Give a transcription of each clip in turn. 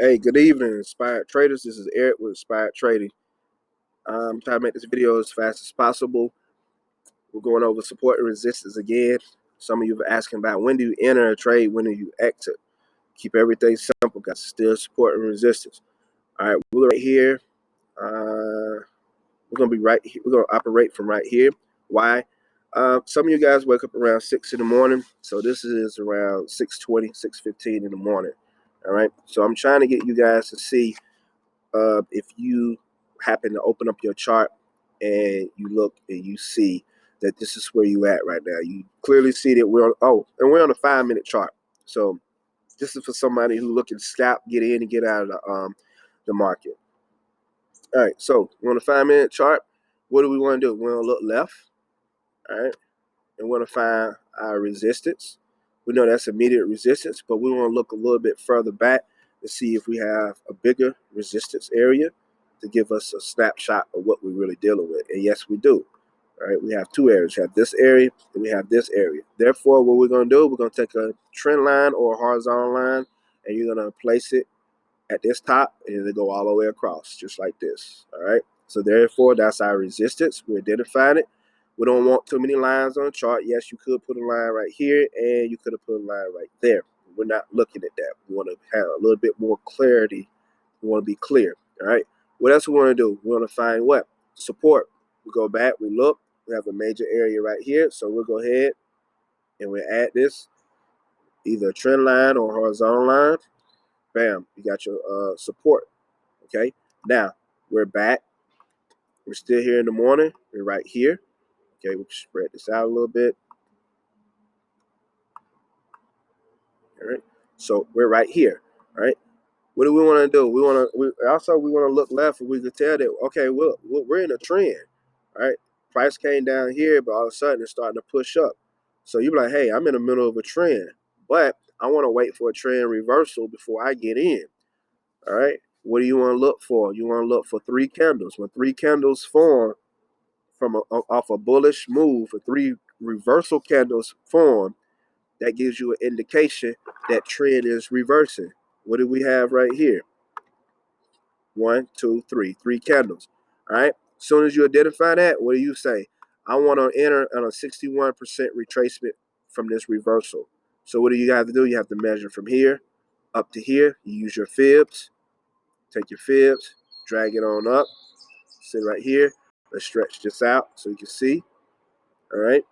Hey, good evening, Inspired Traders. This is Eric with Inspired Trading. I'm trying to make this video as fast as possible. We're going over support and resistance again. Some of you are asking about when do you enter a trade, when do you exit. Keep everything simple, guys. Still support and resistance. All right, we're right here. We're gonna be right here. We're gonna operate from right here. Why? Some of you guys wake up around 6 in the morning, so this is around 6:20, 6:15 in the morning. All right, so I'm trying to get you guys to see if you happen to open up your chart and you look and you see that this is where you at right now. You clearly see that we're on a 5-minute chart. So this is for somebody who looking to scalp, get in and get out of the market. All right, so we're on a 5-minute chart. What do we want to do? We want to look left, all right, and we want to find our resistance. We know that's immediate resistance, but we want to look a little bit further back to see if we have a bigger resistance area to give us a snapshot of what we're really dealing with. And yes, we do. All right, we have two areas. We have this area and we have this area. Therefore, what we're going to do, we're going to take a trend line or a horizontal line, and you're going to place it at this top, and it'll go all the way across, just like this. All right, so therefore, that's our resistance. We identified it. We don't want too many lines on the chart. Yes, you could put a line right here, and you could have put a line right there. We're not looking at that. We want to have a little bit more clarity. We want to be clear. All right. What else we want to do? We want to find what? Support. We go back. We look. We have a major area right here. So we'll go ahead and we add this, either a trend line or horizontal line. Bam. You got your support. Okay. Now we're back. We're still here in the morning. We're right here. Okay, we'll spread this out a little bit. All right, so we're right here. All right, what do we want to do? We want to look left, and we can tell that okay, we're in a trend. All right, price came down here, but all of a sudden it's starting to push up. So you're like, hey, I'm in the middle of a trend, but I want to wait for a trend reversal before I get in. All right, what do you want to look for? You want to look for 3 candles. When 3 candles form from off a bullish move, for 3 reversal candles form, that gives you an indication that trend is reversing. What do we have right here? 1, 2, 3, 3 candles. All right. As soon as you identify that, what do you say? I want to enter on a 61% retracement from this reversal. So what do you have to do? You have to measure from here up to here. You use your fibs. Take your fibs, drag it on up. Sit right here. Let's stretch this out so you can see. All right.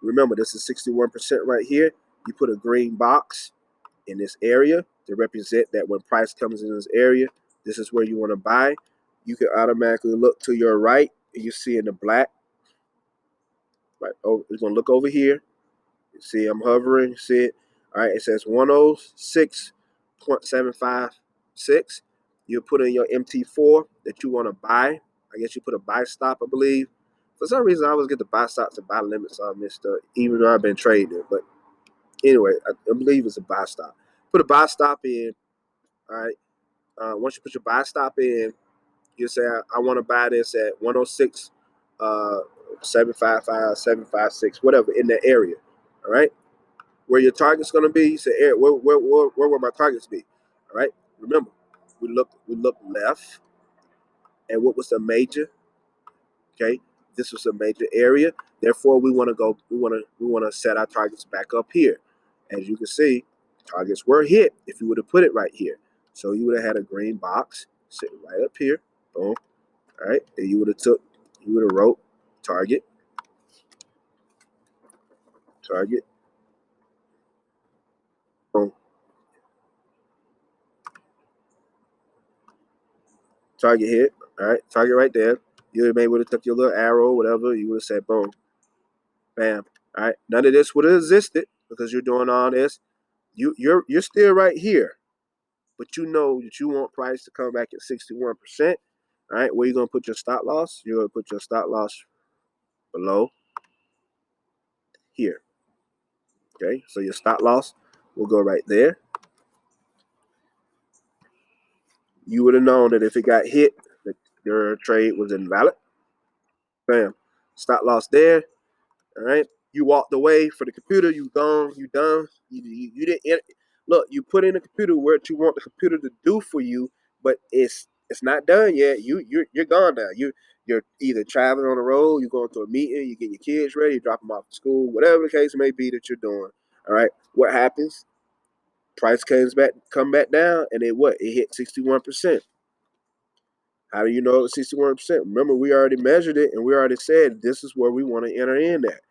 Remember, this is 61% right here. You put a green box in this area to represent that when price comes in this area, this is where you want to buy. You can automatically look to your right, and you see in the black, right? Oh, you're gonna look over here. You see, I'm hovering. See it? All right. It says 106.756. You put in your MT4 that you want to buy. I guess you put a buy stop, I believe. For some reason, I always get the buy stops and buy limits on this stuff, even though I've been trading it. But anyway, I believe it's a buy stop. Put a buy stop in. All right. Once you put your buy stop in, you say, I want to buy this at 106, 755, 756, whatever, in that area. All right. Where your target's going to be, you say, Eric, where will my targets be? All right. Remember, we look left, and what was the major? Okay. This was a major area. Therefore, we want to set our targets back up here. As you can see, targets were hit if you would have put it right here. So you would have had a green box sitting right up here. Boom. All right. And you would have wrote target, boom, target hit. All right. Target right there. You would have maybe took your little arrow, whatever. You would have said, boom, bam. All right. None of this would have existed because you're doing all this. You're still right here, but you know that you want price to come back at 61%. All right. Where you gonna put your stop loss? You're gonna put your stop loss below here. Okay. So your stop loss will go right there. You would have known that if it got hit, that your trade was invalid. Bam. Stop loss there. All right. You walked away for the computer. You gone. You done. You didn't. Look, you put in the computer what you want the computer to do for you, but it's not done yet. You're gone now. You're either traveling on the road, you're going to a meeting, you get your kids ready, you drop them off to school, whatever the case may be that you're doing. All right. What happens? Price come back down, and it hit 61%. How do you know it's 61%? Remember, we already measured it, and we already said this is where we want to enter in at.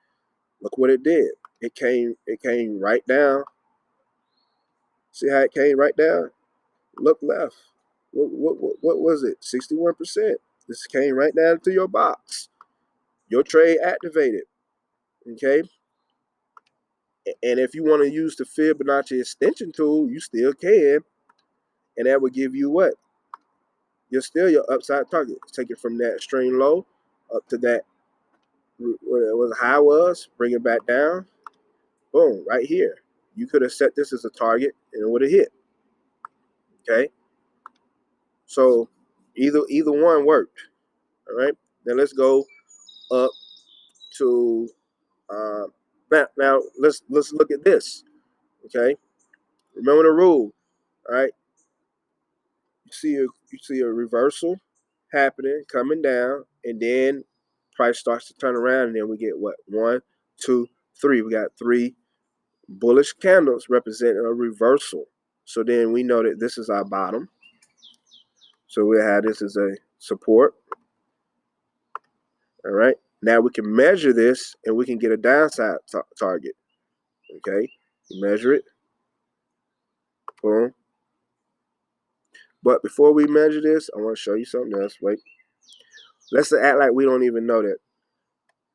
Look what it did. It came right down. See how it came right down? Look left. What was it? 61%. This came right down to your box. Your trade activated. Okay. And if you want to use the Fibonacci extension tool, you still can. And that will give you what? You're still your upside target. Take it from that string low up to that where the high was, bring it back down. Boom, right here. You could have set this as a target and it would have hit. Okay. So either one worked. All right. Then let's go up to now let's look at this. Okay. Remember the rule. All right. You see a reversal happening, coming down, and then price starts to turn around, and then we get what? 1, 2, 3. We got 3 bullish candles representing a reversal. So then we know that this is our bottom. So we'll have this as a support. All right. Now we can measure this and we can get a downside target. Okay. You measure it. Boom. But before we measure this, I want to show you something else. Wait. Let's act like we don't even know that.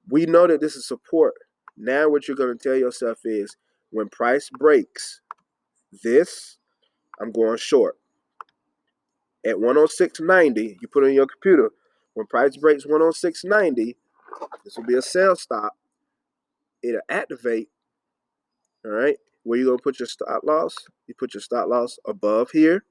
We know that this is support. Now what you're going to tell yourself is when price breaks this, I'm going short. At 106.90, you put it in your computer. When price breaks 106.90, this will be a sell stop. It'll activate. All right. Where you going to put your stop loss? You put your stop loss above here.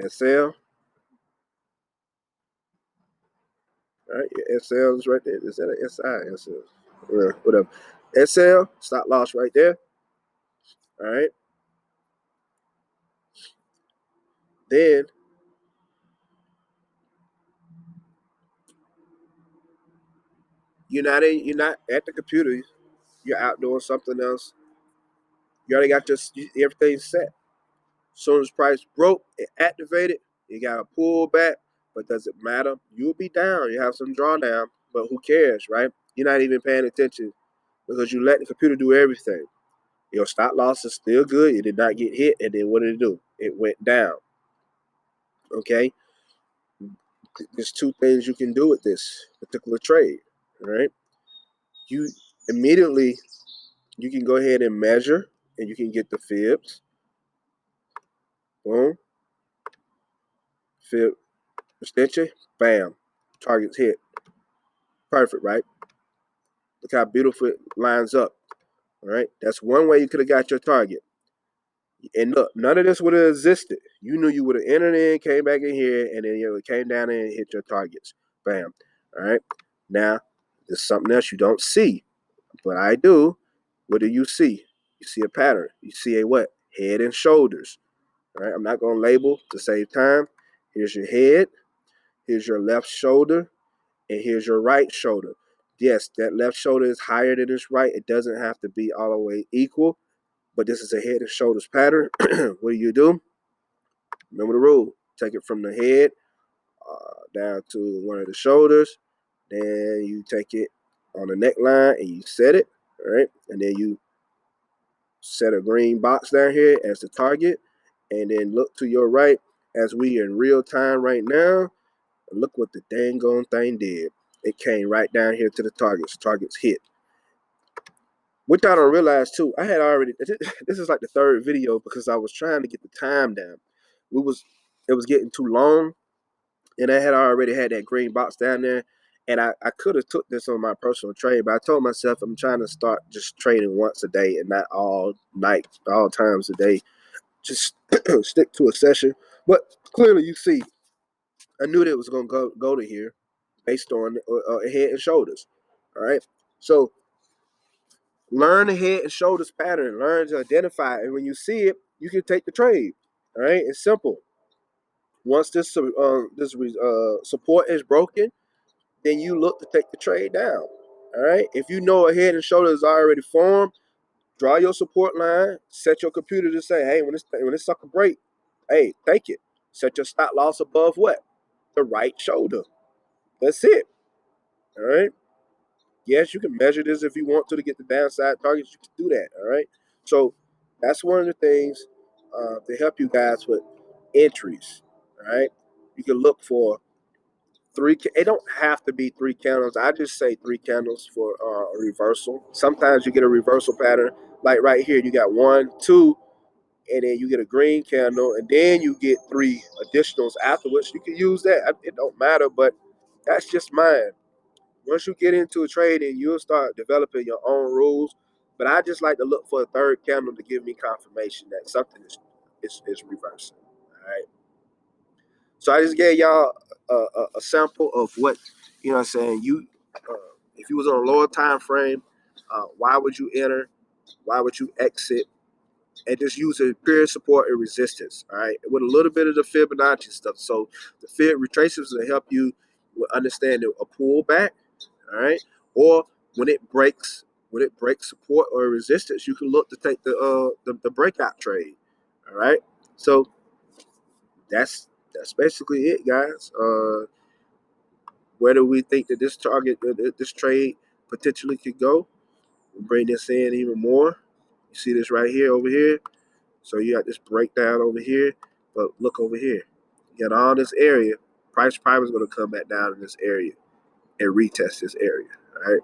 SL. All right. Your SL is right there. Is that an SI? SL. Whatever. SL, stop loss right there. All right. Then you're not at the computer. You're out doing something else. You already got everything set. As soon as price broke, it activated. You got to pull back, but does it matter? You'll be down. You have some drawdown, but who cares, right? You're not even paying attention because you let the computer do everything. Your stop loss is still good. It did not get hit, and then what did it do? It went down. Okay. There's 2 things you can do with this particular trade. All right. You immediately you can go ahead and measure, and you can get the fibs. Boom. Fib extension. Bam. Targets hit. Perfect, right? Look how beautiful it lines up. All right. That's one way you could have got your target. And look, none of this would have existed. You knew you would have entered in, came back in here, and then you came down in and hit your targets. Bam. All right. Now, there's something else you don't see, but I do. What do you see? You see a pattern. You see a what? Head and shoulders. All right. I'm not going to label to save time. Here's your head. Here's your left shoulder. And here's your right shoulder. Yes, that left shoulder is higher than this right. It doesn't have to be all the way equal, but this is a head and shoulders pattern. What do? Remember the rule. Take it from the head down to one of the shoulders. Then you take it on the neckline and you set it. All right. And then you set a green box down here as the target. And then look to your right as we are in real time right now. Look what the dang on thing did. It came right down here to the targets. Targets hit. Which I don't realize too. I had already. This is like the 3rd video because I was trying to get the time down. It was getting too long, and I had already had that green box down there. And I could have took this on my personal trade, but I told myself I'm trying to start just trading once a day and not all night, all times a day. Just stick to a session. But clearly, you see, I knew that it was gonna go to here. based on head and shoulders. All right. So learn the head and shoulders pattern. Learn to identify it. And when you see it, you can take the trade. All right. It's simple. Once this support is broken, then you look to take the trade down. All right. If you know a head and shoulders is already formed, draw your support line. Set your computer to say, hey, when this sucker break, hey, take it. Set your stop loss above what? The right shoulder. That's it. All right. Yes, you can measure this if you want to get the downside targets. You can do that. All right. So that's one of the things to help you guys with entries. All right. You can look for three. It don't have to be three candles. I just say three candles for a reversal. Sometimes you get a reversal pattern, like right here. You got 1, 2, and then you get a green candle, and then you get 3 additionals afterwards. You can use that. It don't matter, but that's just mine. Once you get into a trading, you'll start developing your own rules. But I just like to look for a third candle to give me confirmation that something is reversing. All right. So I just gave y'all a sample of what I'm saying. If you was on a lower time frame, why would you enter? Why would you exit? And just use a period support and resistance. All right, with a little bit of the Fibonacci stuff. So the Fib retracements will help you with understanding a pullback. All right, or when it breaks support or resistance, you can look to take the breakout trade. All right, so that's basically it, guys. Where do we think that this trade potentially could go? We'll bring this in even more. You see this right here, over here. So you got this breakdown over here, but look over here. You got all this area. Price probably is going to come back down in this area and retest this area. All right.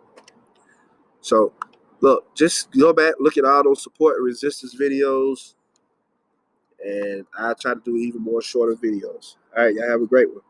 So look, just go back, look at all those support and resistance videos, and I'll try to do even more shorter videos. All right, y'all have a great one.